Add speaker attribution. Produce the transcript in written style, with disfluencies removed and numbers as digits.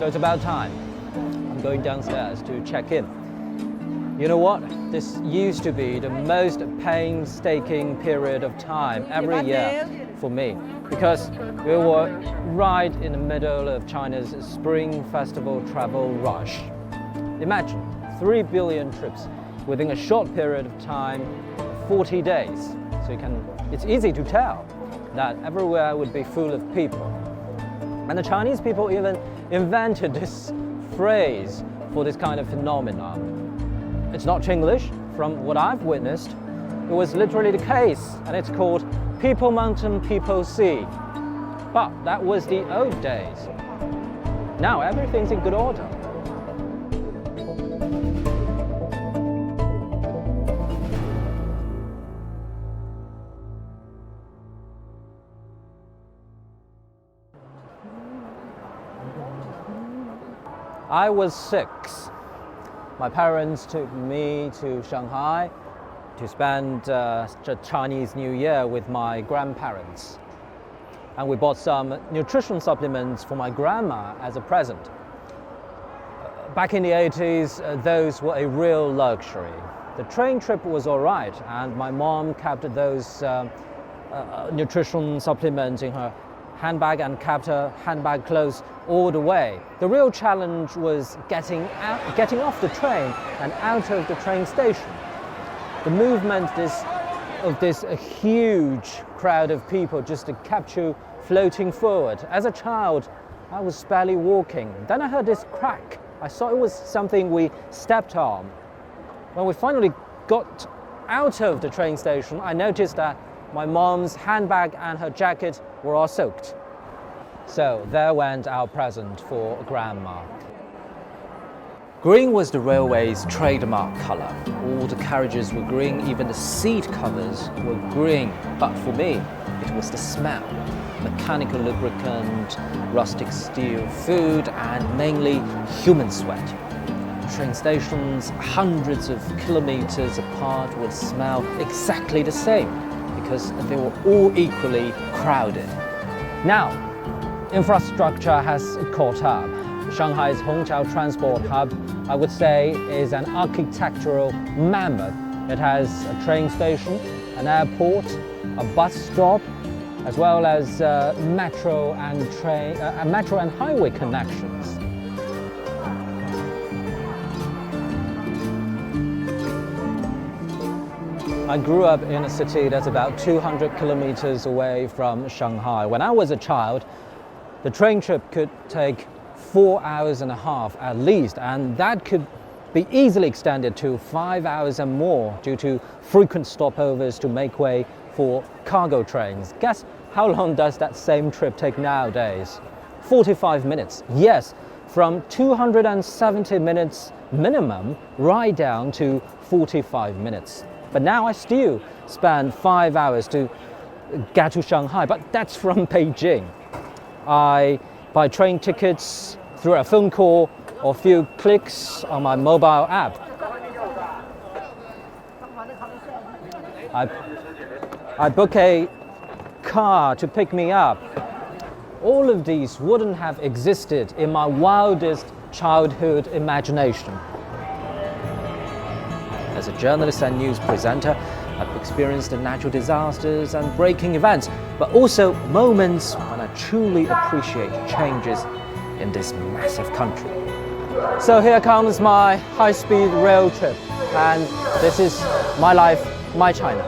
Speaker 1: So it's about time. I'm going downstairs to check in. You know what? This used to be the most painstaking period of time every year for me, because we were right in the middle of China's Spring Festival travel rush. Imagine 3 billion trips within a short period of time, 40 days. So it's easy to tell that everywhere would be full of people. And the Chinese people even invented this phrase for this kind of phenomenon. It's not Chinglish. From what I've witnessed, it was literally the case, and it's called People Mountain, People Sea. But that was the old days. Now everything's in good order. I was 6. My parents took me to Shanghai to spend the Chinese New Year with my grandparents. And we bought some nutrition supplements for my grandma as a present. Back in the 80s, those were a real luxury. The train trip was all right, and my mom kept those nutrition supplements in her handbag and kept her handbag closed all the way. The real challenge was getting off the train and out of the train station. The movement of this huge crowd of people just kept you floating forward. As a child, I was barely walking. Then I heard this crack. I thought it was something we stepped on. When we finally got out of the train station, I noticed that my mom's handbag and her jacket were all soaked. So there went our present for Grandma. Green was the railway's trademark colour. All the carriages were green, even the seat covers were green. But for me, it was the smell. Mechanical lubricant, rustic steel, food, and mainly human sweat. Train stations hundreds of kilometers apart would smell exactly the same, because they were all equally crowded. Now, infrastructure has caught up. Shanghai's Hongqiao transport hub, I would say, is an architectural mammoth. It has a train station, an airport, a bus stop, as well as metro and highway connections. I grew up in a city that's about 200 kilometers away from Shanghai. When I was a child, the train trip could take 4 hours and a half at least, and that could be easily extended to 5 hours and more due to frequent stopovers to make way for cargo trains. Guess how long does that same trip take nowadays? 45 minutes. Yes, from 270 minutes minimum right down to 45 minutes. But now I still spend 5 hours to get to Shanghai, but that's from Beijing. I buy train tickets through a phone call or a few clicks on my mobile app. I book a car to pick me up. All of these wouldn't have existed in my wildest childhood imagination. As a journalist and news presenter, I've experienced the natural disasters and breaking events, but also moments when I truly appreciate changes in this massive country. So here comes my high-speed rail trip, and this is my life, my China.